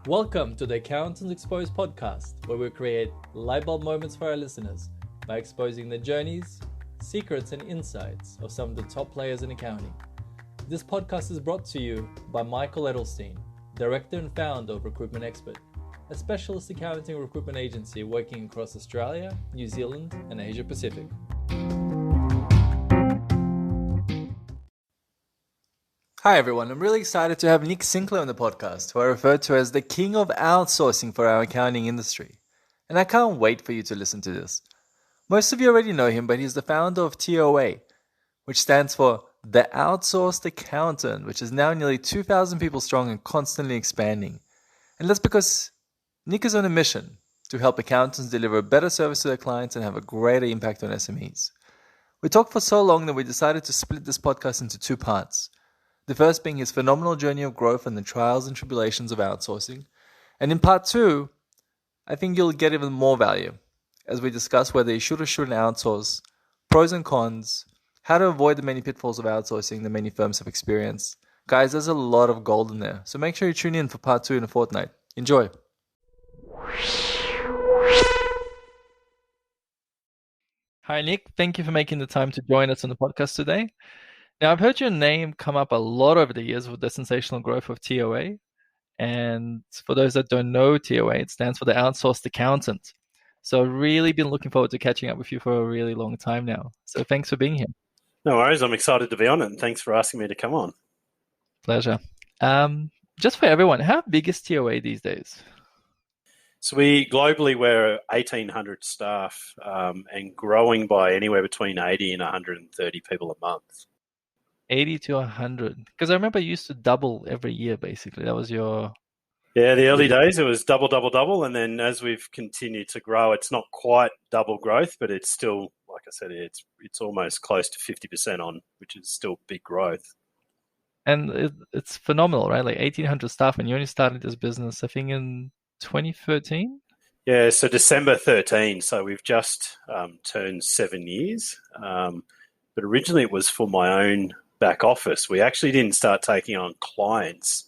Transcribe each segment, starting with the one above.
Welcome to the Accountants Exposed podcast, where we create light bulb moments for our listeners by exposing the journeys, secrets, and insights of some of the top players in accounting. This podcast is brought to you by Michael Edelstein, Director and Founder of Recruitment Expert, a specialist accounting recruitment agency working across Australia, New Zealand, and Asia Pacific. Hi everyone, I'm really excited to have Nick Sinclair on the podcast, who I refer to as the King of Outsourcing for our accounting industry. And I can't wait for you to listen to this. Most of you already know him, but he's the founder of TOA, which stands for The Outsourced Accountant, which is now nearly 2,000 people strong and constantly expanding. And that's because Nick is on a mission to help accountants deliver a better service to their clients and have a greater impact on SMEs. We talked for so long that we decided to split this podcast into two parts. The first being his phenomenal journey of growth and the trials and tribulations of outsourcing. And in part two, I think you'll get even more value as we discuss whether you should or shouldn't outsource, pros and cons, how to avoid the many pitfalls of outsourcing that many firms have experienced. Guys, there's a lot of gold in there. So make sure you tune in for part two in a fortnight. Enjoy. Hi, Nick. Thank you for making the time to join us on the podcast today. Now, I've heard your name come up a lot over the years with the sensational growth of TOA. And for those that don't know TOA, it stands for the Outsourced Accountant. So I've really been looking forward to catching up with you for a really long time now. So thanks for being here. No worries. I'm excited to be on it. And thanks for asking me to come on. Pleasure. Just for everyone, how big is TOA these days? So we're 1,800 staff and growing by anywhere between 80 and 130 people a month. 80 to 100. Because I remember you used to double every year, basically. That was your... Yeah, the early days, it was double. And then as we've continued to grow, it's not quite double growth, but it's still, like I said, it's almost close to 50% on, which is still big growth. And it's phenomenal, right? Like 1,800 staff, and you only started this business, I think, in 2013? Yeah, so December 13. So we've just turned 7 years. But originally it was for my own back office. We actually didn't start taking on clients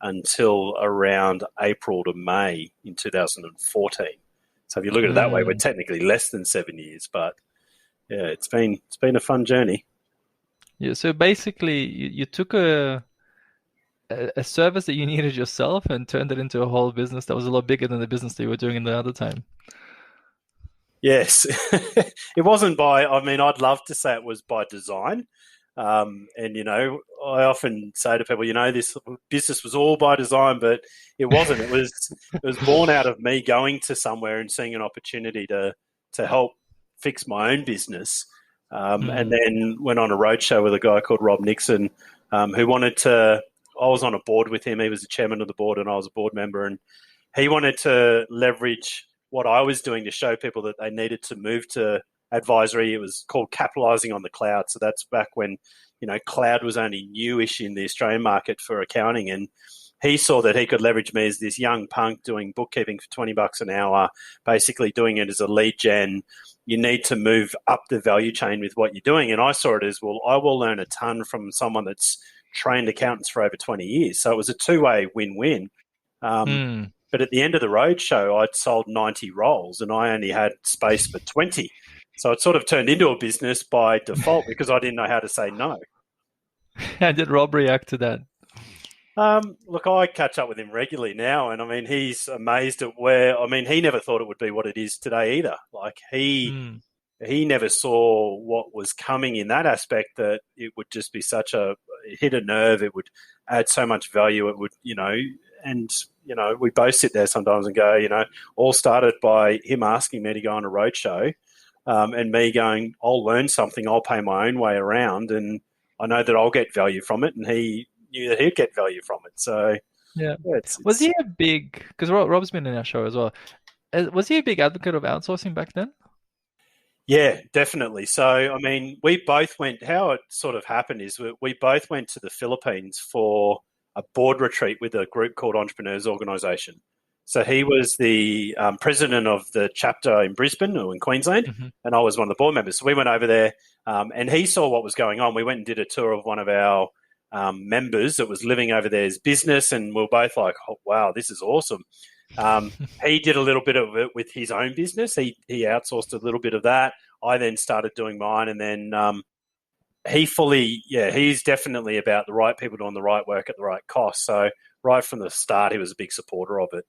until around April to May in 2014. So if you look at it that way, we're technically less than 7 years, but yeah, it's been a fun journey. Yeah, so basically you took a service that you needed yourself and turned it into a whole business that was a lot bigger than the business that you were doing in the other time. Yes. It wasn't I'd love to say it was by design. And, I often say to people, this business was all by design, but it wasn't. It was born out of me going to somewhere and seeing an opportunity to help fix my own business. And then went on a roadshow with a guy called Rob Nixon, who wanted to, I was on a board with him. He was the chairman of the board and I was a board member. And he wanted to leverage what I was doing to show people that they needed to move to advisory. It was called capitalizing on the cloud. So that's back when, cloud was only newish in the Australian market for accounting. And he saw that he could leverage me as this young punk doing bookkeeping for $20 an hour, basically doing it as a lead gen. You need to move up the value chain with what you're doing. And I saw it as, well, I will learn a ton from someone that's trained accountants for over 20 years. So it was a two-way win-win. But at the end of the roadshow, I'd sold 90 roles and I only had space for 20. So it sort of turned into a business by default because I didn't know how to say no. How did Rob react to that? Look, I catch up with him regularly now, and he's amazed at he never thought it would be what it is today either. Like he never saw what was coming in that aspect, that it would just be such a hit a nerve. It would add so much value. It would, we both sit there sometimes and go, all started by him asking me to go on a roadshow, and me going, I'll learn something, I'll pay my own way around, and I know that I'll get value from it, and he knew that he'd get value from it. So yeah, was he a big, because Rob's been in our show as well, was he a big advocate of outsourcing back then? Yeah, definitely. So, we both went, how it sort of happened is we both went to the Philippines for a board retreat with a group called Entrepreneurs Organisation. So he was the president of the chapter in Brisbane or in Queensland, and I was one of the board members. So we went over there and he saw what was going on. We went and did a tour of one of our members that was living over there's business, and we're both like, oh, wow, this is awesome. He did a little bit of it with his own business. He outsourced a little bit of that. I then started doing mine, and then he's definitely about the right people doing the right work at the right cost. So right from the start, he was a big supporter of it.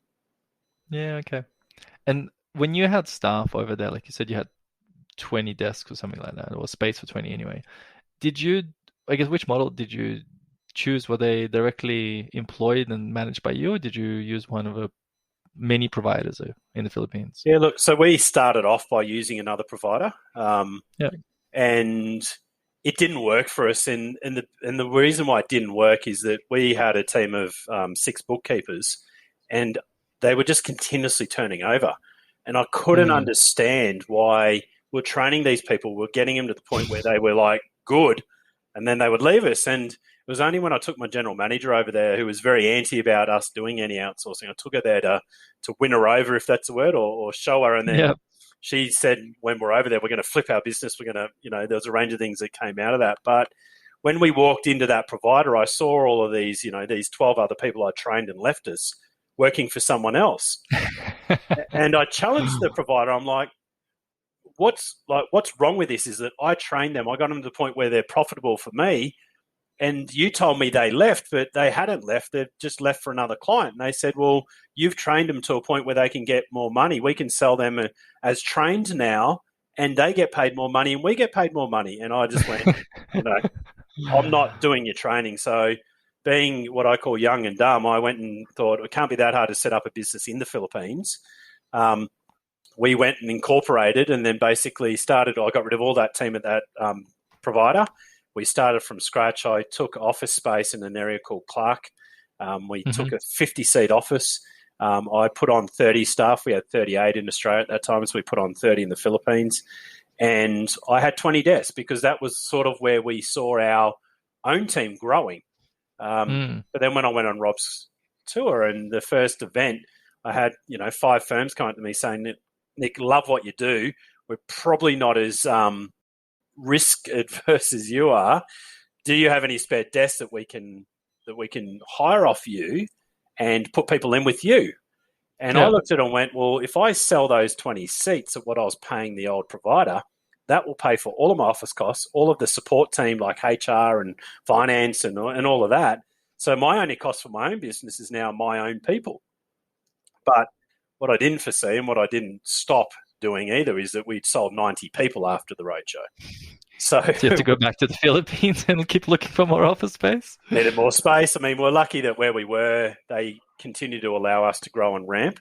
Yeah, okay. And when you had staff over there, like you said, you had 20 desks or something like that, or space for 20 anyway. I guess, which model did you choose? Were they directly employed and managed by you, or did you use one of the many providers in the Philippines? Yeah, look, so we started off by using another provider, and it didn't work for us. And the reason why it didn't work is that we had a team of 6 bookkeepers, and they were just continuously turning over. And I couldn't understand why we're training these people. We're getting them to the point where they were like good, and then they would leave us. And it was only when I took my general manager over there, who was very anti about us doing any outsourcing. I took her there to win her over, if that's a word, or show her. And then she said, when we're over there, we're going to flip our business. We're going to, there was a range of things that came out of that. But when we walked into that provider, I saw all of these, these 12 other people I trained and left us working for someone else. And I challenged the provider. I'm like, what's wrong with this is that I trained them. I got them to the point where they're profitable for me. And you told me they left, but they hadn't left. They've just left for another client. And they said, well, you've trained them to a point where they can get more money. We can sell them as trained now, and they get paid more money, and we get paid more money. And I just went, I'm not doing your training. So being what I call young and dumb, I went and thought it can't be that hard to set up a business in the Philippines. We went and incorporated, and then basically I got rid of all that team at that provider. We started from scratch. I took office space in an area called Clark. We took a 50-seat office. I put on 30 staff. We had 38 in Australia at that time, so we put on 30 in the Philippines. And I had 20 desks because that was sort of where we saw our own team growing. But then when I went on Rob's tour and the first event, I had 5 firms come up to me saying, Nick, love what you do. We're probably not as risk adverse as you are. Do you have any spare desks that we can hire off you and put people in with you? And I looked at it and went, well, if I sell those 20 seats at what I was paying the old provider, that will pay for all of my office costs, all of the support team like HR and finance and all of that. So my only cost for my own business is now my own people. But what I didn't foresee and what I didn't stop doing either is that we'd sold 90 people after the roadshow. So you have to go back to the Philippines and keep looking for more office space? Needed more space. I mean, we're lucky that where we were, they continued to allow us to grow and ramp.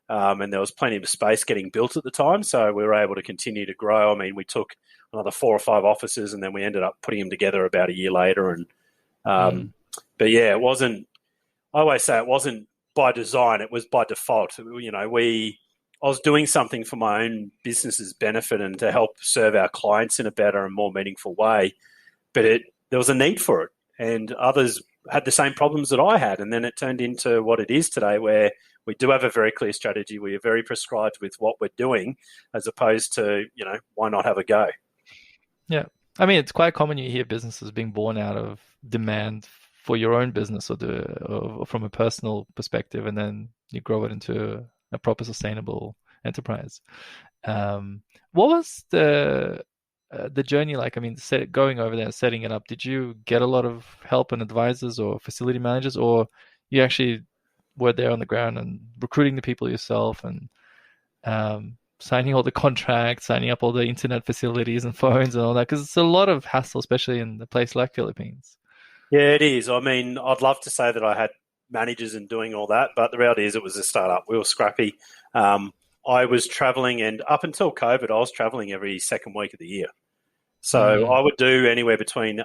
And there was plenty of space getting built at the time. So we were able to continue to grow. I mean, we took another 4 or 5 offices and then we ended up putting them together about a year later. And but yeah, I always say it wasn't by design, it was by default. I was doing something for my own business's benefit and to help serve our clients in a better and more meaningful way. But there was a need for it, and others had the same problems that I had. And then it turned into what it is today, where we do have a very clear strategy. We are very prescribed with what we're doing, as opposed to, why not have a go? Yeah. I mean, it's quite common you hear businesses being born out of demand for your own business or from a personal perspective, and then you grow it into a proper sustainable enterprise. What was the journey like? I mean, going over there and setting it up, did you get a lot of help and advisors or facility managers, or you actually were there on the ground and recruiting the people yourself and signing all the contracts, signing up all the internet facilities and phones and all that? Because it's a lot of hassle, especially in a place like Philippines. Yeah, it is. I mean, I'd love to say that I had managers and doing all that, but the reality is it was a startup. We were scrappy. I was traveling, and up until COVID, I was traveling every second week of the year. So I would do anywhere between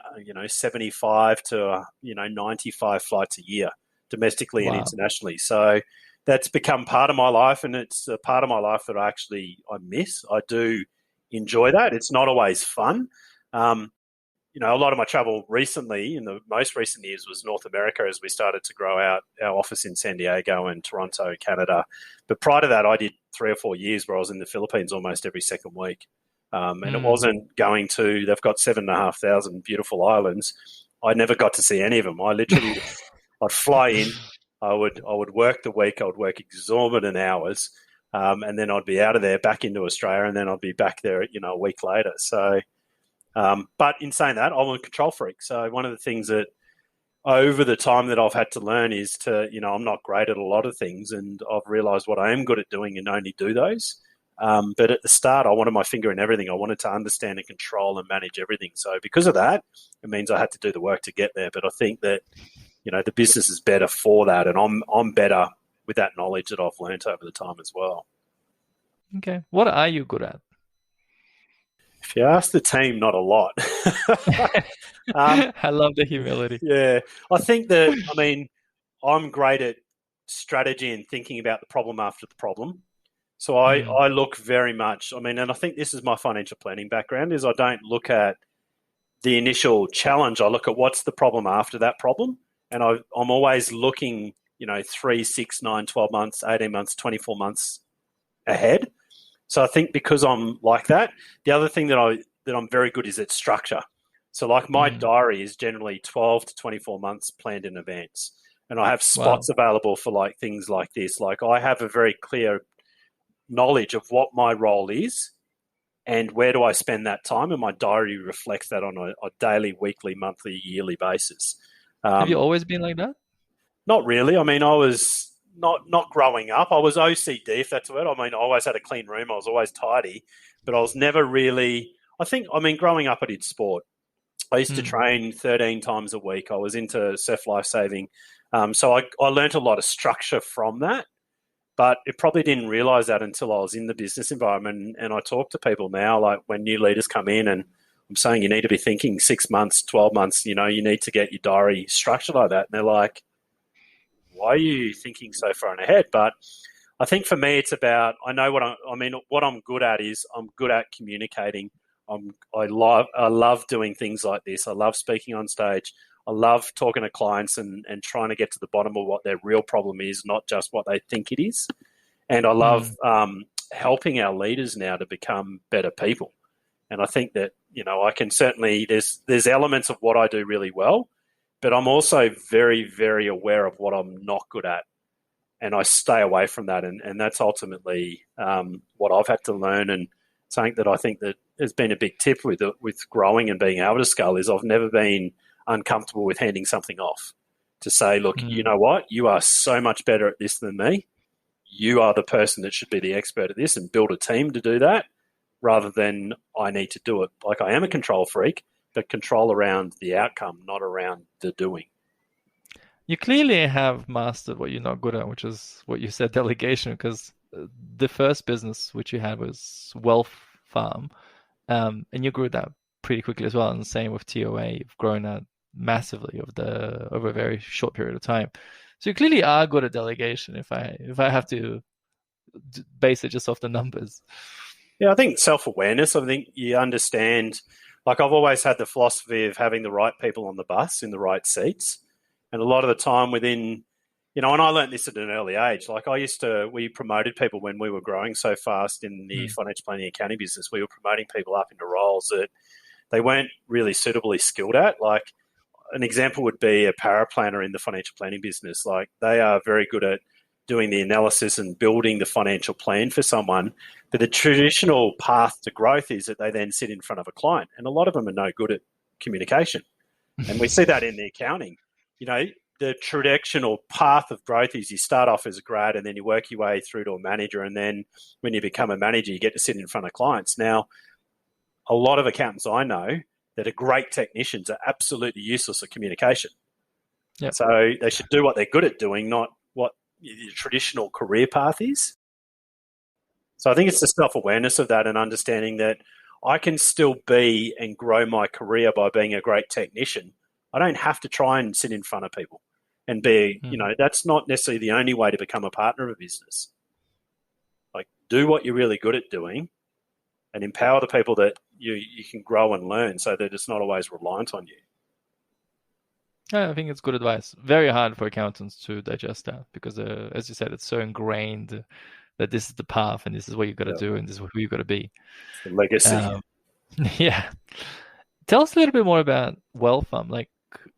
75 to 95 flights a year, domestically and internationally. So that's become part of my life, and it's a part of my life that I miss. I do enjoy that. It's not always fun. A lot of my travel recently, in the most recent years, was North America as we started to grow out our office in San Diego and Toronto, Canada. But prior to that, I did 3 or 4 years where I was in the Philippines almost every second week. And it wasn't they've got 7,500 beautiful islands. I never got to see any of them. I literally, I'd fly in, I would work the week, I would work exorbitant hours, and then I'd be out of there back into Australia, and then I'd be back there, a week later. So, but in saying that, I'm a control freak. So one of the things that over the time that I've had to learn is to, I'm not great at a lot of things, and I've realised what I am good at doing and only do those. But at the start, I wanted my finger in everything. I wanted to understand and control and manage everything. So because of that, it means I had to do the work to get there. But I think that, the business is better for that, and I'm better with that knowledge that I've learned over the time as well. Okay. What are you good at? If you ask the team, not a lot. I love the humility. Yeah. I think that, I'm great at strategy and thinking about the problem after the problem. So I look very much, and I think this is my financial planning background, is I don't look at the initial challenge. I look at what's the problem after that problem. And I'm always looking, 3, 6, 9, 12 months, 18 months, 24 months ahead. So I think because I'm like that, the other thing that I'm very good is at structure. So like my diary is generally 12 to 24 months planned in advance. And I have spots available for like things like this. Like I have a very clear knowledge of what my role is and where do I spend that time. And my diary reflects that on a daily, weekly, monthly, yearly basis. Have you always been like that? Not really. I was not growing up. I was OCD, if that's the word. I always had a clean room. I was always tidy, but I was never really, growing up I did sport. I used to train 13 times a week. I was into surf lifesaving. So I learned a lot of structure from that, but it probably didn't realize that until I was in the business environment. And I talk to people now, like when new leaders come in, and I'm saying you need to be thinking 6 months, 12 months, you need to get your diary structured like that. And they're like, why are you thinking so far in ahead? But I think for me, it's about, I know what I'm good at is I'm good at communicating. I love doing things like this. I love speaking on stage. I love talking to clients and trying to get to the bottom of what their real problem is, not just what they think it is. And I love helping our leaders now to become better people. And I think that, I can certainly, there's elements of what I do really well, but I'm also very, very aware of what I'm not good at. And I stay away from that. And that's ultimately what I've had to learn. And something that I think that has been a big tip with growing and being able to scale is I've never been uncomfortable with handing something off to say, look, you know what? You are so much better at this than me. You are the person that should be the expert at this, and build a team to do that rather than I need to do it. Like I am a control freak, but control around the outcome, not around the doing. You clearly have mastered what you're not good at, which is what you said, delegation, because the first business which you had was Wealthfarm, and you grew that pretty quickly as well. And the same with TOA, you've grown that massively over a very short period of time. So you clearly are good at delegation. If I have to base it just off the numbers. Yeah, I think self-awareness. I think you understand. Like I've always had the philosophy of having the right people on the bus in the right seats, and a lot of the time within, and I learned this at an early age. Like we promoted people when we were growing so fast in the financial planning and accounting business. We were promoting people up into roles that they weren't really suitably skilled at. Like an example would be a paraplanner in the financial planning business. Like they are very good at doing the analysis and building the financial plan for someone. But the traditional path to growth is that they then sit in front of a client. And a lot of them are no good at communication. And we see that in the accounting. The traditional path of growth is you start off as a grad and then you work your way through to a manager. And then when you become a manager, you get to sit in front of clients. Now, a lot of accountants I know that are great technicians are absolutely useless at communication. Yep. So they should do what they're good at doing, not what the traditional career path is. So I think it's the self-awareness of that and understanding that I can still be and grow my career by being a great technician. I don't have to try and sit in front of people and be, that's not necessarily the only way to become a partner of a business. Like do what you're really good at doing and empower the people that you can grow and learn so that it's not always reliant on you. Yeah, I think it's good advice. Very hard for accountants to digest that because, as you said, it's so ingrained that this is the path and this is what you've got to do and this is who you've got to be. It's the legacy. Yeah. Tell us a little bit more about Wealthfarm. Like,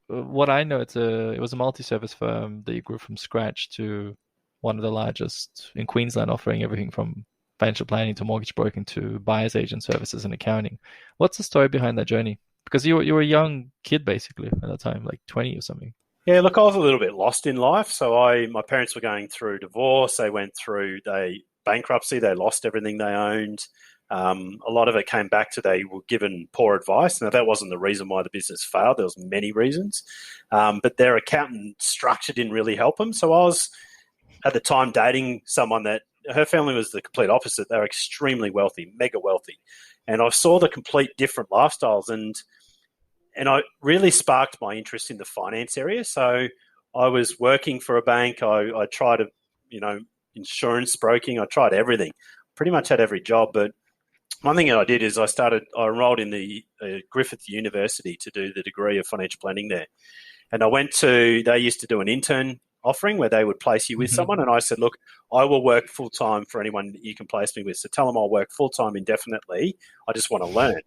what I know, it was a multi-service firm that you grew from scratch to one of the largest in Queensland, offering everything from financial planning to mortgage broking to buyer's agent services and accounting. What's the story behind that journey? Because you were a young kid basically at that time, like 20 or something. Yeah, look, I was a little bit lost in life. So my parents were going through divorce. They went through bankruptcy. They lost everything they owned. A lot of it came back to they were given poor advice. Now, that wasn't the reason why the business failed. There was many reasons. But their accountant structure didn't really help them. So I was, at the time, dating someone that her family was the complete opposite. They were extremely wealthy, mega wealthy. And I saw the complete different lifestyles. And I really sparked my interest in the finance area. So I was working for a bank. I tried, insurance broking. I tried everything. Pretty much had every job. But one thing that I did is I enrolled in the Griffith University to do the degree of financial planning there. And they used to do an intern offering where they would place you with someone. And I said, look, I will work full time for anyone that you can place me with. So tell them I'll work full time indefinitely. I just want to learn.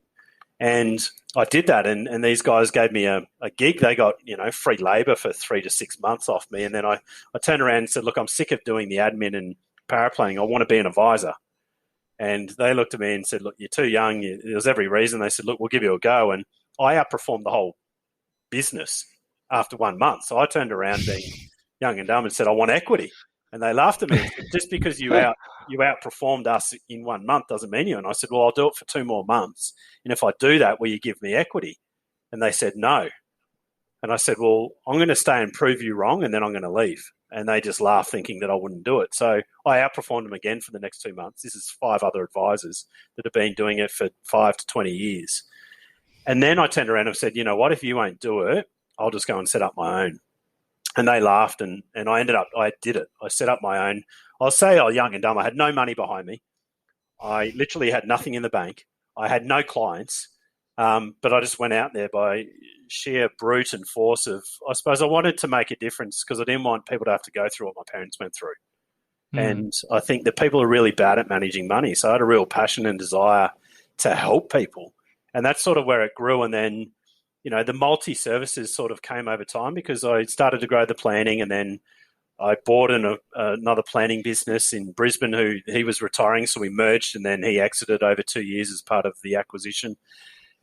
And I did that, and these guys gave me a gig. They got, free labour for 3 to 6 months off me. And then I turned around and said, look, I'm sick of doing the admin and paraplanning. I want to be an advisor. And they looked at me and said, look, you're too young. There's every reason. They said, look, we'll give you a go. And I outperformed the whole business after 1 month. So I turned around being young and dumb and said, I want equity. And they laughed at me and said, just because you outperformed us in 1 month doesn't mean you. And I said, well, I'll do it for 2 more months. And if I do that, will you give me equity? And they said, no. And I said, well, I'm going to stay and prove you wrong, and then I'm going to leave. And they just laughed, thinking that I wouldn't do it. So I outperformed them again for the next 2 months. This is 5 other advisors that have been doing it for 5 to 20 years. And then I turned around and said, you know what, if you won't do it, I'll just go and set up my own. And they laughed, and I did it. I set up my own. I'll say I was young and dumb. I had no money behind me. I literally had nothing in the bank. I had no clients, but I just went out there by sheer brute and force of, I suppose I wanted to make a difference because I didn't want people to have to go through what my parents went through. And I think that people are really bad at managing money. So I had a real passion and desire to help people. And that's sort of where it grew. And then, the multi-services sort of came over time because I started to grow the planning, and then I bought another planning business in Brisbane he was retiring, so we merged, and then he exited over 2 years as part of the acquisition.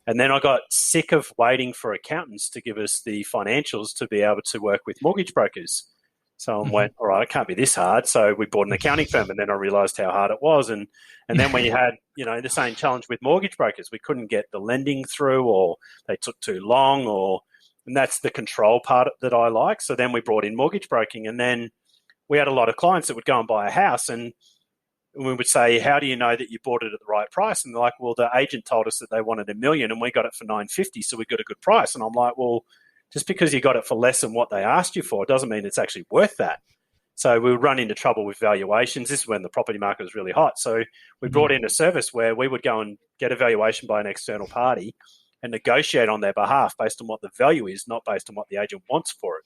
And then I got sick of waiting for accountants to give us the financials to be able to work with mortgage brokers. So I went, all right, it can't be this hard. So we bought an accounting firm, and then I realised how hard it was. And then we had, the same challenge with mortgage brokers. We couldn't get the lending through, or they took too long, and that's the control part that I like. So then we brought in mortgage broking, and then we had a lot of clients that would go and buy a house, and we would say, how do you know that you bought it at the right price? And they're like, well, the agent told us that they wanted $1 million, and we got it for $950, so we got a good price. And I'm like, well, just because you got it for less than what they asked you for doesn't mean it's actually worth that. So we would run into trouble with valuations. This is when the property market was really hot. So we brought in a service where we would go and get a valuation by an external party and negotiate on their behalf based on what the value is, not based on what the agent wants for it.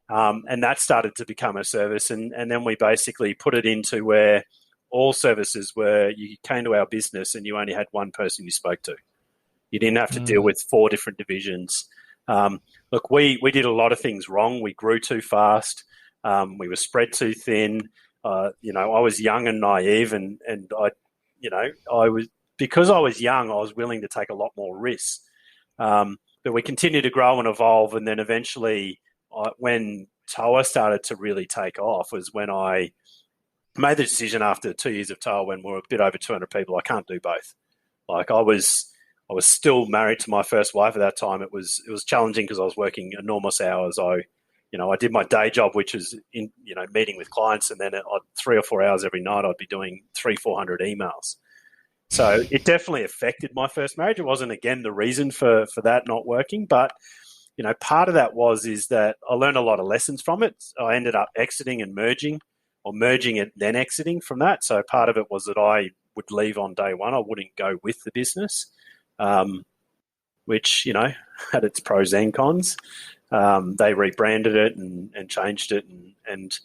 And that started to become a service. And then we basically put it into where all services were, you came to our business and you only had one person you spoke to. You didn't have to deal with 4 different divisions. Look, we did a lot of things wrong. We grew too fast. We were spread too thin. I was young and naive, and because I was young, I was willing to take a lot more risks. But we continued to grow and evolve, and then eventually, when TOA started to really take off, was when I made the decision after 2 years of TOA, when we were a bit over 200 people. I can't do both. Like I was still married to my first wife at that time. It was challenging because I was working enormous hours. I did my day job, which is meeting with clients, and then 3 or 4 hours every night, I'd be doing 300-400 emails. So it definitely affected my first marriage. It wasn't, again, the reason for that not working, but part of that is that I learned a lot of lessons from it. I ended up exiting and merging, or merging it then exiting from that. So part of it was that I would leave on day one. I wouldn't go with the business. Which, had its pros and cons. They rebranded it and changed it. And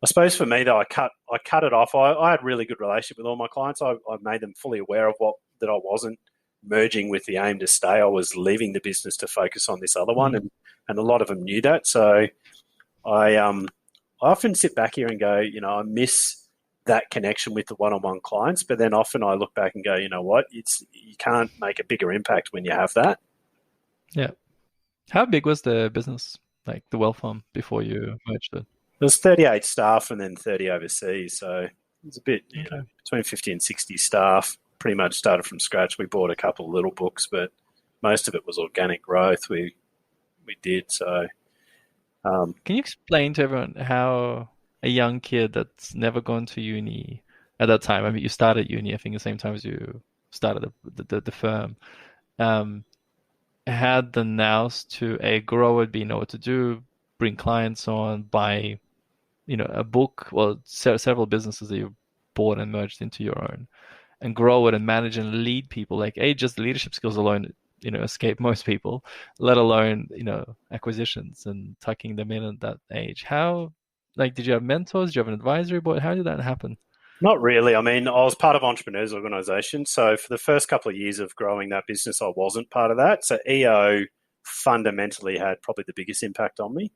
I suppose for me, though, I cut it off. I had a really good relationship with all my clients. I made them fully aware of that I wasn't merging with the aim to stay. I was leaving the business to focus on this other one. and a lot of them knew that. So I often sit back here and go, I miss that connection with the one-on-one clients, but then often I look back and go, you know what, you can't make a bigger impact when you have that. Yeah. How big was the business, like the Wealthfarm, before you merged it? There's 38 staff and then 30 overseas, so it's a bit, Okay. between 50 and 60 staff. Pretty much started from scratch. We bought a couple of little books, but most of it was organic growth. We did so. Can you explain to everyone how a young kid that's never gone to uni at that time, I mean, you started uni, I think, the same time as you started the firm, had the nous to grow it, know what to do, bring clients on, buy, a book, well, several businesses that you bought and merged into your own, and grow it and manage and lead people. Like, just the leadership skills alone, escape most people, let alone, acquisitions and tucking them in at that age. How, did you have mentors? Did you have an advisory board? How did that happen? Not really. I mean, I was part of Entrepreneurs Organisation. So for the first couple of years of growing that business, I wasn't part of that. So EO fundamentally had probably the biggest impact on me.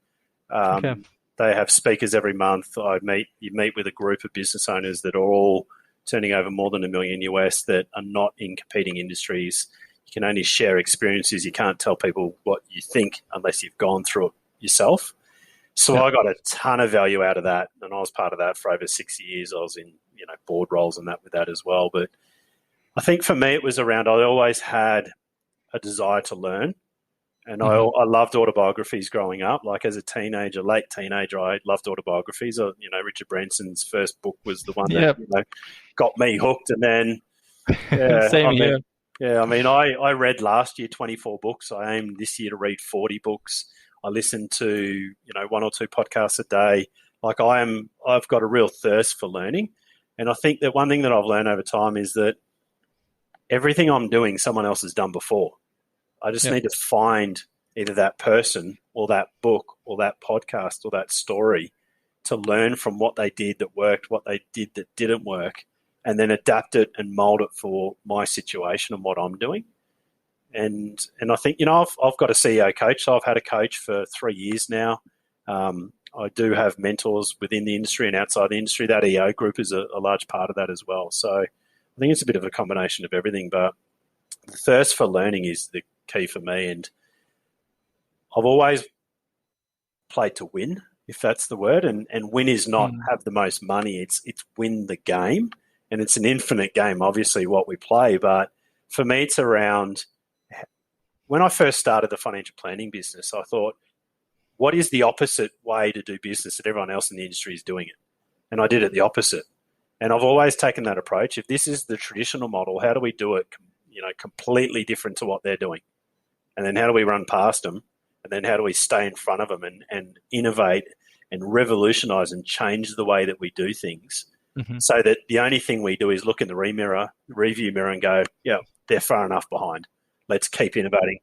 Okay. They have speakers every month. You meet with a group of business owners that are all turning over more than $1 million US that are not in competing industries. You can only share experiences. You can't tell people what you think unless you've gone through it yourself. So I got a ton of value out of that, and I was part of that for over 6 years. I was in board roles and that with that as well. But I think for me it was around, I always had a desire to learn, and I loved autobiographies growing up. Like as a teenager, late teenager, I loved autobiographies. Richard Branson's first book was the one that got me hooked, and then Same here. I read last year 24 books. I aim this year to read 40 books. I listen to, 1 or 2 podcasts a day. Like I've got a real thirst for learning. And I think that one thing that I've learned over time is that everything I'm doing, someone else has done before. I just need to find either that person or that book or that podcast or that story to learn from what they did that worked, what they did that didn't work, and then adapt it and mold it for my situation and what I'm doing. And I think, I've got a CEO coach. So I've had a coach for 3 years now. I do have mentors within the industry and outside the industry. That EO group is a large part of that as well. So I think it's a bit of a combination of everything, but the thirst for learning is the key for me. And I've always played to win, if that's the word. And win is not have the most money. It's win the game. And it's an infinite game, obviously, what we play. But for me, it's around, when I first started the financial planning business, I thought, what is the opposite way to do business that everyone else in the industry is doing it? And I did it the opposite. And I've always taken that approach. If this is the traditional model, how do we do it, completely different to what they're doing? And then how do we run past them? And then how do we stay in front of them and innovate and revolutionize and change the way that we do things, so that the only thing we do is look in the review mirror and go, yeah, they're far enough behind. Let's keep innovating.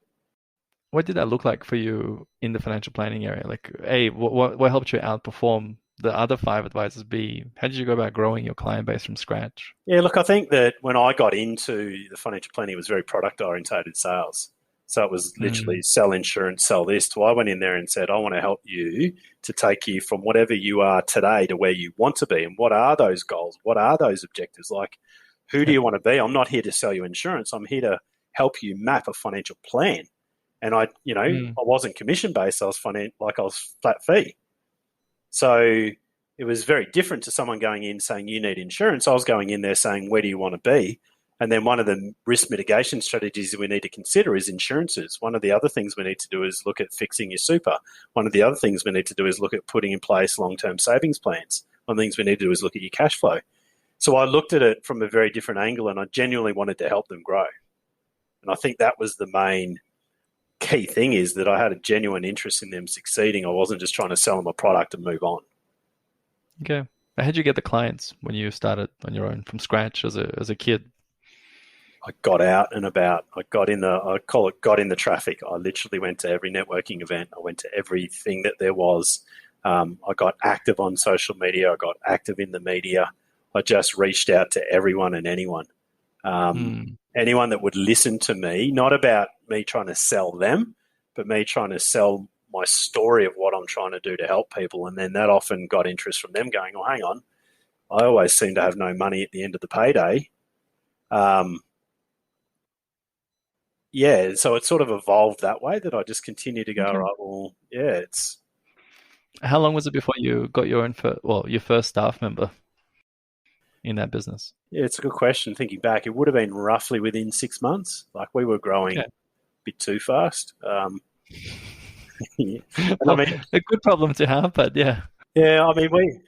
What did that look like for you in the financial planning area? Like, A, what helped you outperform the other 5 advisors? B, how did you go about growing your client base from scratch? Yeah, look, I think that when I got into the financial planning, it was very product-orientated sales. So it was literally sell insurance, sell this. So I went in there and said, I want to help you to take you from whatever you are today to where you want to be. And what are those goals? What are those objectives? Like, who do you want to be? I'm not here to sell you insurance. I'm here to help you map a financial plan. And I wasn't commission-based. I was I was flat fee. So it was very different to someone going in saying, you need insurance. I was going in there saying, where do you want to be? And then one of the risk mitigation strategies that we need to consider is insurances. One of the other things we need to do is look at fixing your super. One of the other things we need to do is look at putting in place long-term savings plans. One of the things we need to do is look at your cash flow. So I looked at it from a very different angle, and I genuinely wanted to help them grow. And I think that was the main key thing, is that I had a genuine interest in them succeeding. I wasn't just trying to sell them a product and move on. Okay. How did you get the clients when you started on your own from scratch as a kid? I got out and about. I got in the traffic. I literally went to every networking event. I went to everything that there was. I got active on social media. I got active in the media. I just reached out to everyone and anyone. Anyone that would listen to me, not about me trying to sell them, but me trying to sell my story of what I'm trying to do to help people. And then that often got interest from them going, oh, hang on, I always seem to have no money at the end of the payday. So it sort of evolved that way, that I just continue to go, Okay. all right, well, yeah, it's... How long was it before you got your own your first staff member in that business? Yeah, it's a good question. Thinking back, it would have been roughly within 6 months. Like, we were growing a bit too fast. Yeah. And I mean, a good problem to have, but yeah. Yeah, I mean,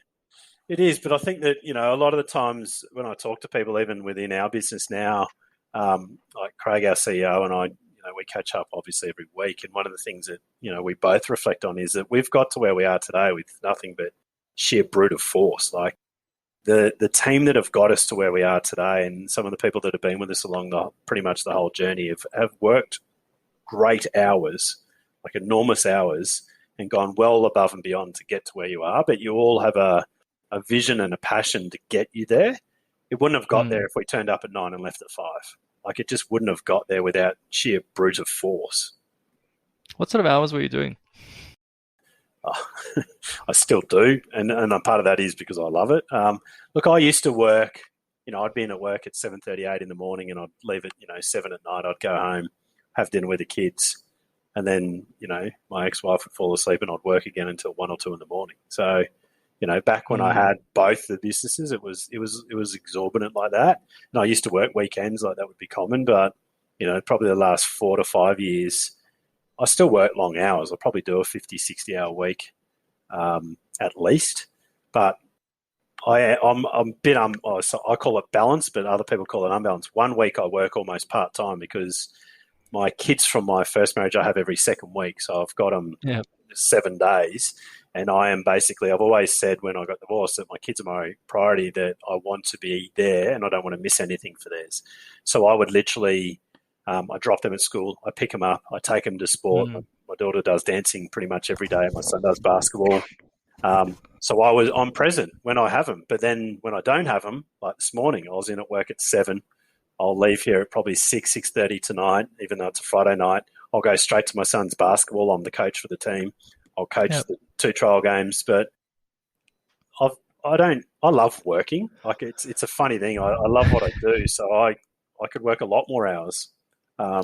it is, but I think that, a lot of the times when I talk to people, even within our business now, like Craig, our CEO, and I, we catch up obviously every week. And one of the things that, we both reflect on is that we've got to where we are today with nothing but sheer brute force. Like, the team that have got us to where we are today, and some of the people that have been with us along pretty much the whole journey have worked great hours, like enormous hours, and gone well above and beyond to get to where you are. But you all have a vision and a passion to get you there. It wouldn't have got there if we turned up at 9 and left at 5. Like, it just wouldn't have got there without sheer brute of force. What sort of hours were you doing? Oh, I still do, and part of that is because I love it. Look, I used to work, I'd be in at work at 7:38 in the morning, and I'd leave at 7 at night. I'd go home, have dinner with the kids, and then my ex-wife would fall asleep, and I'd work again until 1 or 2 in the morning. So, back when I had both the businesses, it was exorbitant like that. And I used to work weekends, like that would be common, but probably the last 4 to 5 years, I still work long hours. I probably do a 50, 60-hour week at least. But I'm a bit, so I call it balanced, but other people call it unbalanced. 1 week I work almost part-time because my kids from my first marriage I have every second week. So I've got them 7 days. And I am basically, I've always said when I got divorced that my kids are my priority, that I want to be there and I don't want to miss anything for theirs. So I would literally... I drop them at school. I pick them up. I take them to sport. My daughter does dancing pretty much every day. My son does basketball. So I'm present when I have them. But then when I don't have them, like this morning, I was in at work at 7. I'll leave here at probably 6:30 tonight, even though it's a Friday night. I'll go straight to my son's basketball. I'm the coach for the team. I'll coach the 2 trial games. But I love working. Like, it's a funny thing. I love what I do. So I could work a lot more hours. My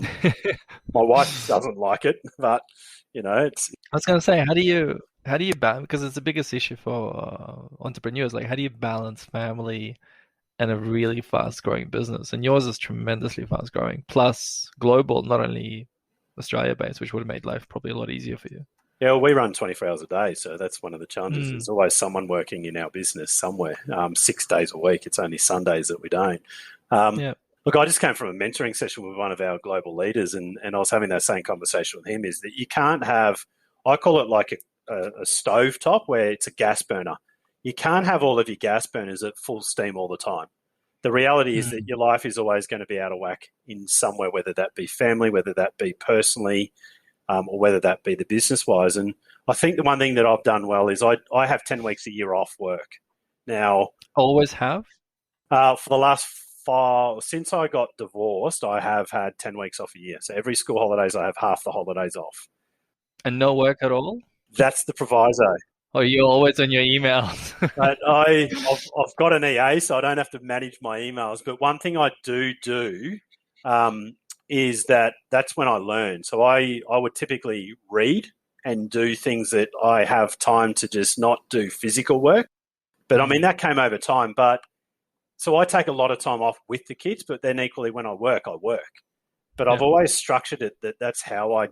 wife doesn't like it, but it's... I was going to say, how do you balance, because it's the biggest issue for entrepreneurs, like how do you balance family and a really fast growing business? And yours is tremendously fast growing, plus global, not only Australia based, which would have made life probably a lot easier for you. Yeah, well, we run 24 hours a day, so that's one of the challenges. There's always someone working in our business somewhere, 6 days a week. It's only Sundays that we don't. Look, I just came from a mentoring session with one of our global leaders, and I was having that same conversation with him, is that you can't have, I call it like a stove top where it's a gas burner. You can't have all of your gas burners at full steam all the time. The reality is that your life is always going to be out of whack in somewhere, whether that be family, whether that be personally, or whether that be the business-wise. And I think the one thing that I've done well is I have 10 weeks a year off work. Now, always have? For the last since I got divorced, I have had 10 weeks off a year. So every school holidays, I have half the holidays off. And no work at all? That's the proviso. Or you're always on your emails? But I've got an EA, so I don't have to manage my emails. But one thing I do is that's when I learn. So I would typically read and do things that I have time to just not do physical work. But I mean, that came over time. But so I take a lot of time off with the kids, but then equally when I work. But I've always structured it that's how I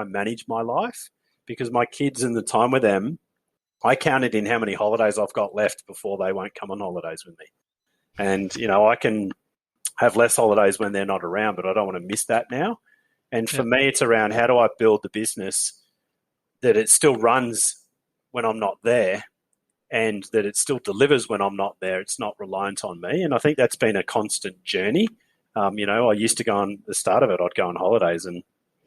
manage my life, because my kids and the time with them, I counted in how many holidays I've got left before they won't come on holidays with me. And, I can have less holidays when they're not around, but I don't want to miss that now. And for me, it's around how do I build the business that it still runs when I'm not there, and that it still delivers when I'm not there. It's not reliant on me. And I think that's been a constant journey. I used to go on the start of it, I'd go on holidays and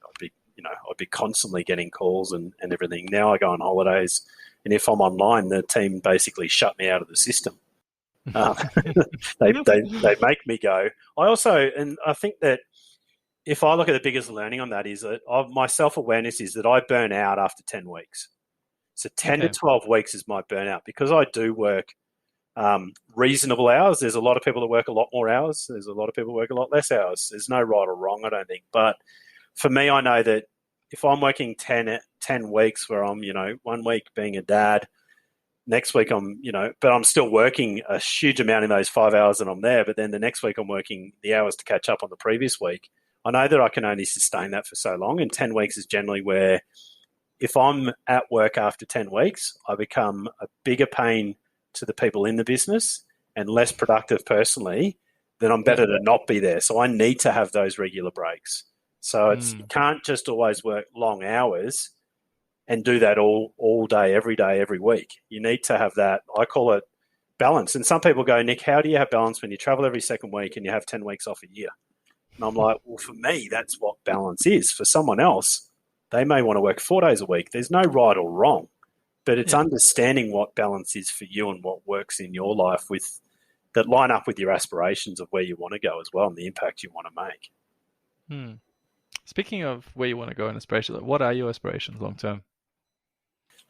I'd be constantly getting calls and everything. Now I go on holidays, and if I'm online, the team basically shut me out of the system. They make me go. I think that if I look at the biggest learning on that is that my self-awareness is that I burn out after 10 weeks. So 10 to 12 weeks is my burnout because I do work reasonable hours. There's a lot of people that work a lot more hours. There's a lot of people who work a lot less hours. There's no right or wrong, I don't think. But for me, I know that if I'm working 10 weeks where I'm, 1 week being a dad, next week I'm, but I'm still working a huge amount in those 5 hours that I'm there. But then the next week I'm working the hours to catch up on the previous week. I know that I can only sustain that for so long. And 10 weeks is generally where if I'm at work after 10 weeks, I become a bigger pain to the people in the business and less productive personally, then I'm better to not be there. So I need to have those regular breaks. So you can't just always work long hours and do that all day, every week. You need to have that, I call it balance. And some people go, Nick, how do you have balance when you travel every second week and you have 10 weeks off a year? And I'm like, well, for me, that's what balance is. For someone else, they may want to work 4 days a week. There's no right or wrong, but it's understanding what balance is for you and what works in your life that line up with your aspirations of where you want to go as well and the impact you want to make. Speaking of where you want to go in aspirations, what are your aspirations long term?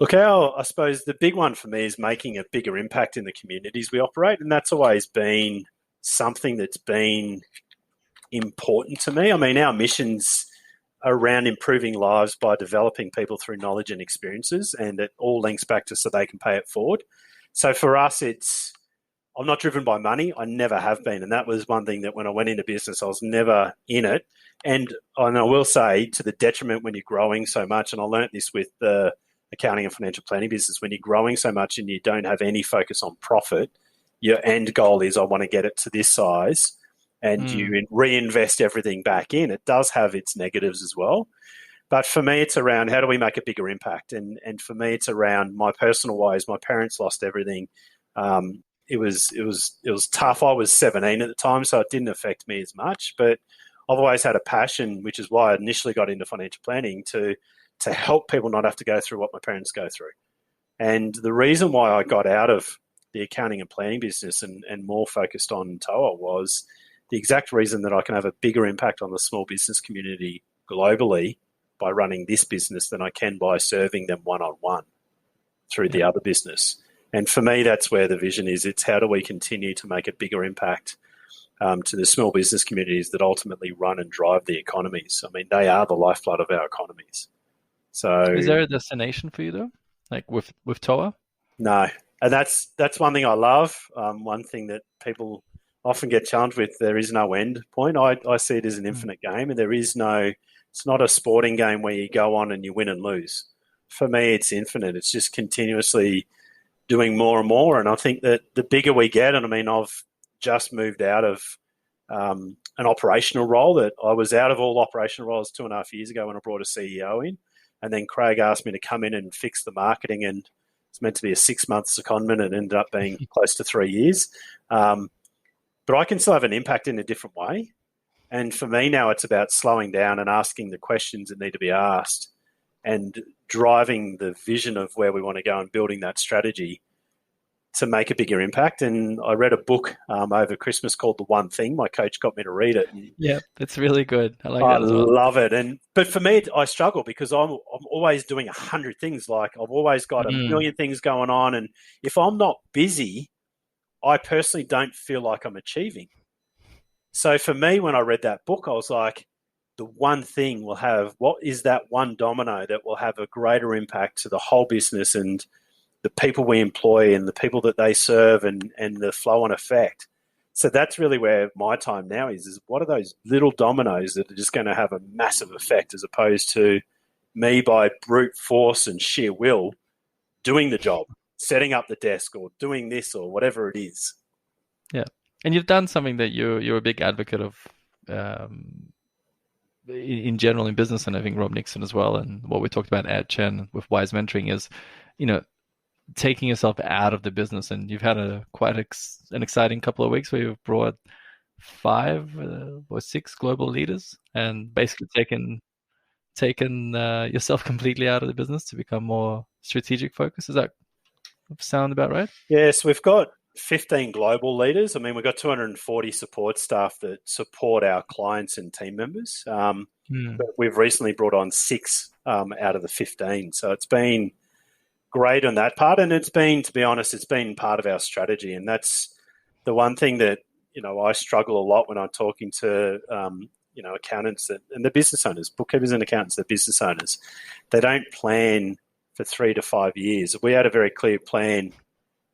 Look, I suppose the big one for me is making a bigger impact in the communities we operate, and that's always been something that's been important to me. I mean, our mission's around improving lives by developing people through knowledge and experiences, and it all links back to so they can pay it forward. So for us, I'm not driven by money. I never have been, and that was one thing that when I went into business, I was never in it. And I will say, to the detriment when you're growing so much, and I learnt this with the accounting and financial planning business, when you're growing so much and you don't have any focus on profit, your end goal is I want to get it to this size, and you reinvest everything back in. It does have its negatives as well. But for me, it's around how do we make a bigger impact? And for me, it's around my personal ways. My parents lost everything. It was tough. I was 17 at the time, so it didn't affect me as much. But I've always had a passion, which is why I initially got into financial planning, to help people not have to go through what my parents go through. And the reason why I got out of the accounting and planning business and more focused on TOA was the exact reason that I can have a bigger impact on the small business community globally by running this business than I can by serving them one-on-one through the other business. And for me, that's where the vision is. It's how do we continue to make a bigger impact to the small business communities that ultimately run and drive the economies. I mean, they are the lifeblood of our economies. So, is there a destination for you though, like with TOA? No, and that's one thing I love. One thing that people often get challenged with, there is no end point. I see it as an infinite game, and it's not a sporting game where you go on and you win and lose. For me, it's infinite. It's just continuously doing more and more. And I think that the bigger we get, and I mean, I've just moved out of an operational role. That I was out of all operational roles 2.5 years ago when I brought a CEO in. And then Craig asked me to come in and fix the marketing, and it's meant to be a 6-month secondment and ended up being close to 3 years. But I can still have an impact in a different way. And for me now, it's about slowing down and asking the questions that need to be asked and driving the vision of where we want to go and building that strategy to make a bigger impact. And I read a book over Christmas called The One Thing. My coach got me to read it. Yeah, it's really good. I like that as well. I love it. But for me, I struggle because I'm always doing 100 things. Like I've always got a million things going on. And if I'm not busy, I personally don't feel like I'm achieving. So for me, when I read that book, I was like, the one thing will have, what is that one domino that will have a greater impact to the whole business and the people we employ and the people that they serve and the flow on effect. So that's really where my time now is what are those little dominoes that are just going to have a massive effect as opposed to me by brute force and sheer will doing the job, setting up the desk or doing this or whatever it is. Yeah. And you've done something that you're a big advocate of in general in business, and I think Rob Nixon as well, and what we talked about at Chen with Wise Mentoring is, taking yourself out of the business. And you've had quite an exciting couple of weeks where you've brought 5 or 6 global leaders and basically taken yourself completely out of the business to become more strategic focused. Does that sound about right? Yes, we've got 15 global leaders. I mean, we've got 240 support staff that support our clients and team members. But we've recently brought on 6 out of the 15. So it's been great on that part. And it's been, to be honest, it's been part of our strategy. And that's the one thing that, I struggle a lot when I'm talking to, accountants and the business owners, bookkeepers and accountants, the business owners. They don't plan for 3 to 5 years. We had a very clear plan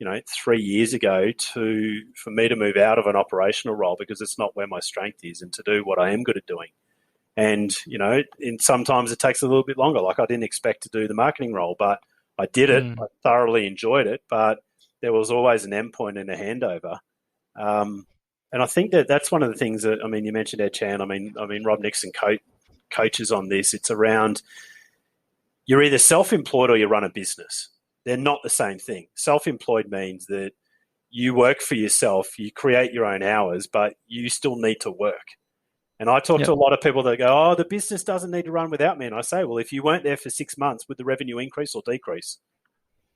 3 years ago for me to move out of an operational role because it's not where my strength is, and to do what I am good at doing. And, and sometimes it takes a little bit longer. Like, I didn't expect to do the marketing role, but I did it. I thoroughly enjoyed it, but there was always an endpoint and a handover. And I think that's one of the things that, you mentioned Ed Chan. Rob Nixon coaches on this. It's around, you're either self-employed or you run a business. They're not the same thing. Self-employed means that you work for yourself, you create your own hours, but you still need to work. And I talk to a lot of people that go, oh, the business doesn't need to run without me. And I say, well, if you weren't there for 6 months, would the revenue increase or decrease?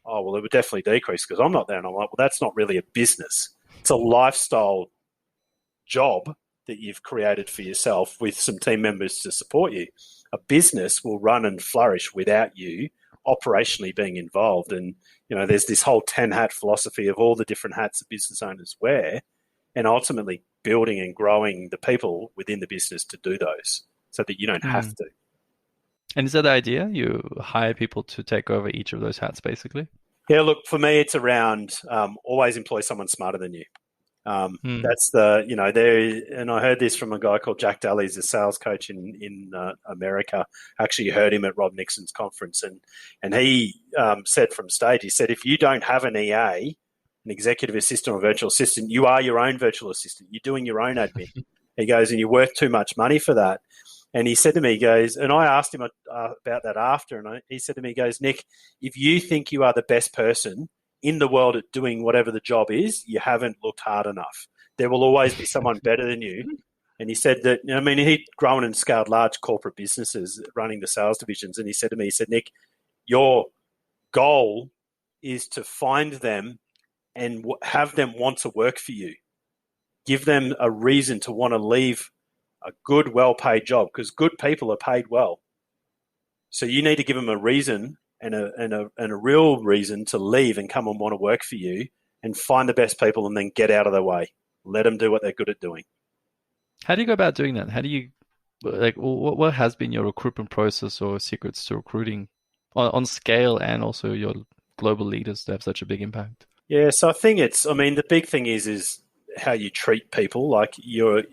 Oh, well, it would definitely decrease because I'm not there. And I'm like, well, that's not really a business. It's a lifestyle job that you've created for yourself with some team members to support you. A business will run and flourish without you operationally being involved. And, there's this whole 10-hat philosophy of all the different hats that business owners wear, and ultimately building and growing the people within the business to do those so that you don't have to. And is that the idea? You hire people to take over each of those hats, basically? Yeah, look, for me, it's around always employ someone smarter than you. That's the, and I heard this from a guy called Jack Daly, he's a sales coach in America. I actually heard him at Rob Nixon's conference, and he said from stage, he said, if you don't have an EA, an executive assistant or virtual assistant, you are your own virtual assistant. You're doing your own admin. He goes, and you're worth too much money for that. And he said to me, he goes, and I asked him about that after, and he said to me, he goes, Nick, if you think you are the best person in the world at doing whatever the job is, you haven't looked hard enough. There will always be someone better than you. And he said that, he'd grown and scaled large corporate businesses running the sales divisions. And he said to me, he said, Nick, your goal is to find them and have them want to work for you. Give them a reason to want to leave a good, well-paid job, because good people are paid well. So you need to give them a reason and a real reason to leave and come and want to work for you, and find the best people and then get out of their way. Let them do what they're good at doing. How do you go about doing that? How do you, what has been your recruitment process or secrets to recruiting on scale, and also your global leaders to have such a big impact? Yeah, so I think it's, the big thing is how you treat people. Like you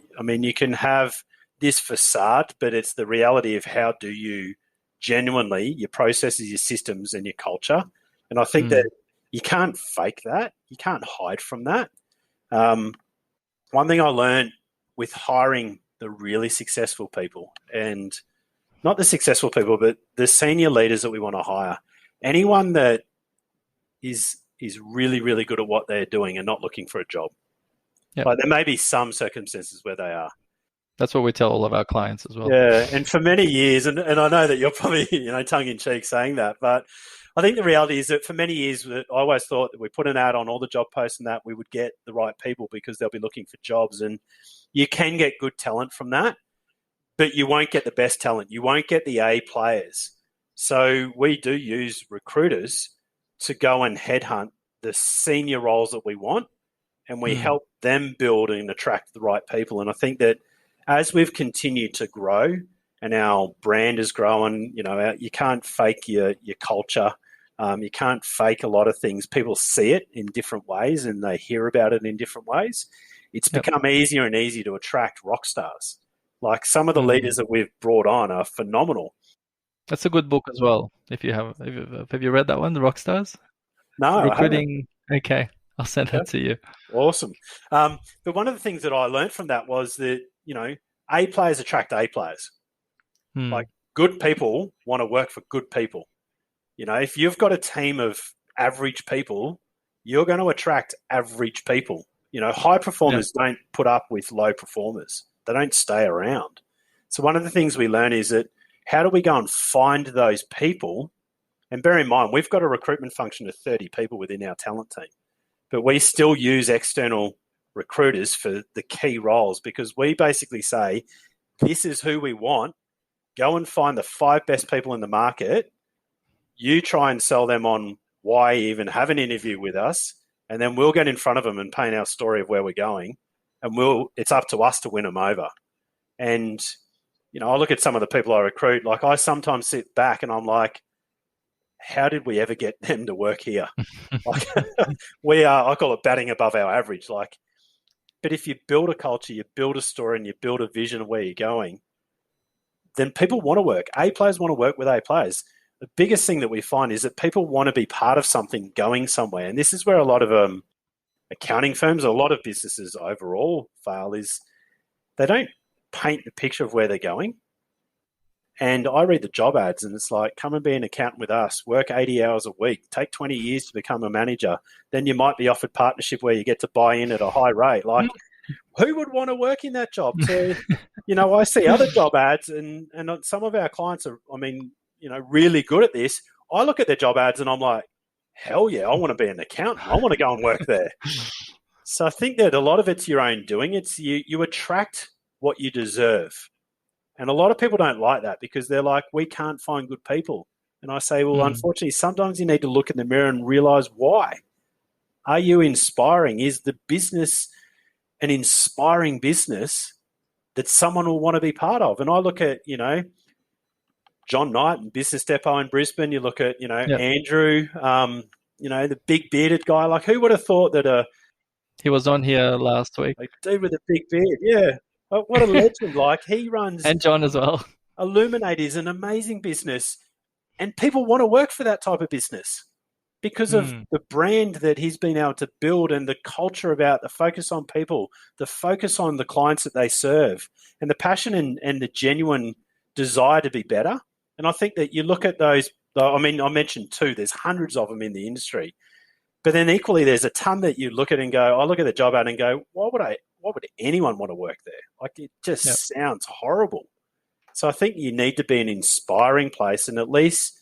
can have this facade, but it's the reality of how do you genuinely, your processes, your systems, and your culture. And I think that you can't fake that. You can't hide from that. One thing I learned with hiring the really successful people, and not the successful people, but the senior leaders that we want to hire, anyone that is really, really good at what they're doing and not looking for a job. Yep. Like, there may be some circumstances where they are. That's what we tell all of our clients as well. Yeah, and for many years, and I know that you're probably tongue-in-cheek saying that, but I think the reality is that for many years, I always thought that we put an ad on all the job posts and that we would get the right people because they'll be looking for jobs. And you can get good talent from that, but you won't get the best talent. You won't get the A players. So we do use recruiters to go and headhunt the senior roles that we want, and we help them build and attract the right people. And I think that as we've continued to grow and our brand is growing, you can't fake your culture. You can't fake a lot of things. People see it in different ways and they hear about it in different ways. It's become easier and easier to attract rock stars. Like, some of the leaders that we've brought on are phenomenal. That's a good book as well. Have you read that one, The Rockstars? No, Recruiting. Okay, I'll send that to you. Awesome. But one of the things that I learned from that was that, A players attract A players. Like, good people want to work for good people. If you've got a team of average people, you're going to attract average people. High performers don't put up with low performers. They don't stay around. So one of the things we learn is that, how do we go and find those people? And bear in mind, we've got a recruitment function of 30 people within our talent team. but we still use external recruiters for the key roles because we basically say, this is who we want. Go and find the 5 best people in the market. You try and sell them on why even have an interview with us, and then we'll get in front of them and paint our story of where we're going, and it's up to us to win them over. And, I look at some of the people I recruit, like I sometimes sit back and I'm like, how did we ever get them to work here? Like, I call it batting above our average. Like, but if you build a culture, you build a story, and you build a vision of where you're going, then people want to work. A players want to work with A players. The biggest thing that we find is that people want to be part of something going somewhere. And this is where a lot of accounting firms, a lot of businesses overall fail, is they don't paint the picture of where they're going. And I read the job ads and it's like, come and be an accountant with us, work 80 hours a week, take 20 years to become a manager. Then you might be offered partnership where you get to buy in at a high rate. Like, who would want to work in that job? So, I see other job ads and some of our clients are, really good at this. I look at their job ads and I'm like, hell yeah, I want to be an accountant. I want to go and work there. So I think that a lot of it's your own doing. It's you attract what you deserve. And a lot of people don't like that because they're like, we can't find good people. And I say, well, unfortunately, sometimes you need to look in the mirror and realize why. Are you inspiring? Is the business an inspiring business that someone will want to be part of? And I look at, John Knight and Business Depot in Brisbane. You look at, Andrew, the big bearded guy. Like, who would have thought that he was on here last week. A dude with a big beard, yeah. What a legend. Like, he runs... And John as well. Illuminate is an amazing business, and people want to work for that type of business because of the brand that he's been able to build and the culture about the focus on people, the focus on the clients that they serve, and the passion and the genuine desire to be better. And I think that you look at those... I mentioned 2. There's hundreds of them in the industry. But then equally, there's a ton that you look at and go, I look at the job ad and go, why would anyone want to work there? Like, it just sounds horrible. So I think you need to be an inspiring place. And at least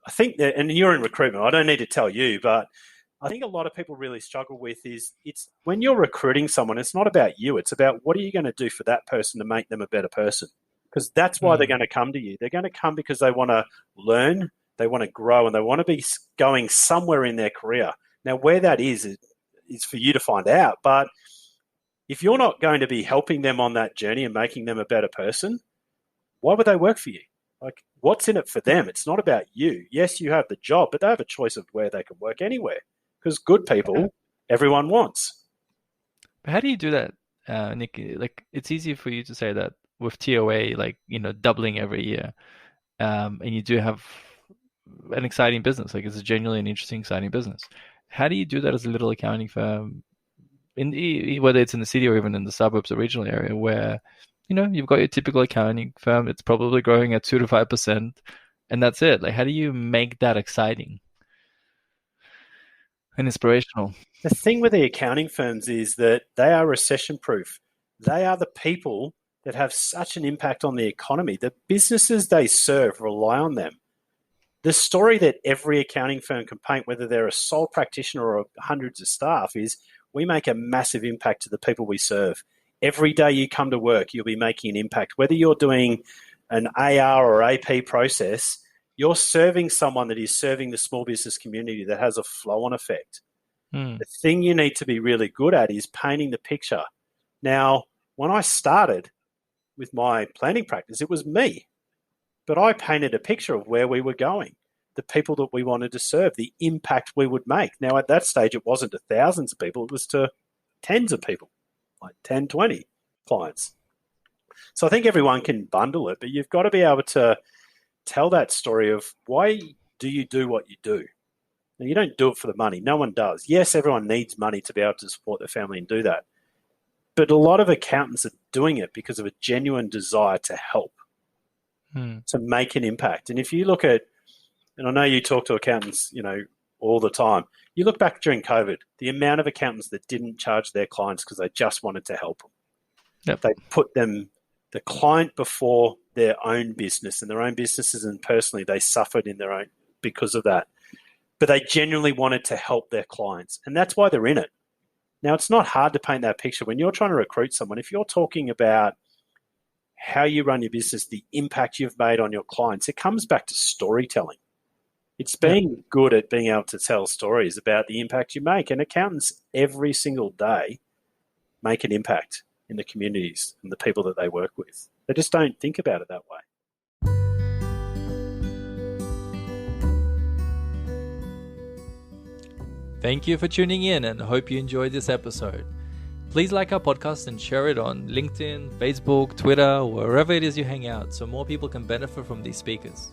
I think that, and you're in recruitment, I don't need to tell you, but I think a lot of people really struggle with is it's when you're recruiting someone, it's not about you. It's about what are you going to do for that person to make them a better person? Because that's why they're going to come to you. They're going to come because they want to learn, they want to grow, and they want to be going somewhere in their career. Now, where that is for you to find out. But if you're not going to be helping them on that journey and making them a better person, why would they work for you? Like, what's in it for them? It's not about you. Yes, you have the job, but they have a choice of where they can work anywhere because good people, everyone wants. But how do you do that, Nick? Like, it's easy for you to say that with TOA, doubling every year, and you do have an exciting business. Like, it's a genuinely an interesting, exciting business. How do you do that as a little accounting firm, whether it's in the city or even in the suburbs or regional area, where you've got your typical accounting firm, it's probably growing at 2 to 5%, and that's it. Like, how do you make that exciting and inspirational? The thing with the accounting firms is that they are recession-proof. They are the people that have such an impact on the economy. The businesses they serve rely on them. The story that every accounting firm can paint, whether they're a sole practitioner or hundreds of staff, is we make a massive impact to the people we serve. Every day you come to work, you'll be making an impact. Whether you're doing an AR or AP process, you're serving someone that is serving the small business community that has a flow-on effect. The thing you need to be really good at is painting the picture. Now, when I started with my planning practice, it was me. But I painted a picture of where we were going, the people that we wanted to serve, the impact we would make. Now, at that stage, it wasn't to thousands of people. It was to tens of people, like 10, 20 clients. So I think everyone can bundle it, but you've got to be able to tell that story of why do you do what you do? Now, you don't do it for the money. No one does. Yes, everyone needs money to be able to support their family and do that. But a lot of accountants are doing it because of a genuine desire to help, to make an impact. And if you look at, and I know you talk to accountants, all the time, you look back during COVID, the amount of accountants that didn't charge their clients because they just wanted to help them. Yep. They put the client before their own business and their own businesses, and personally they suffered in their own because of that. but they genuinely wanted to help their clients. And that's why they're in it. Now, it's not hard to paint that picture. When you're trying to recruit someone, if you're talking about how you run your business, the impact you've made on your clients, it comes back to storytelling. It's being good at being able to tell stories about the impact you make. And accountants every single day make an impact in the communities and the people that they work with. They just don't think about it that way. Thank you for tuning in and hope you enjoyed this episode. Please like our podcast and share it on LinkedIn, Facebook, Twitter, wherever it is you hang out so more people can benefit from these speakers.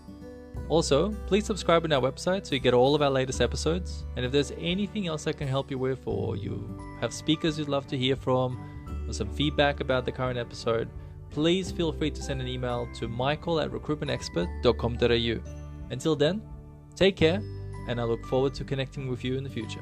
Also, please subscribe on our website so you get all of our latest episodes. And if there's anything else I can help you with, or you have speakers you'd love to hear from, or some feedback about the current episode, please feel free to send an email to michael@recruitmentexpert.com.au. Until then, take care, and I look forward to connecting with you in the future.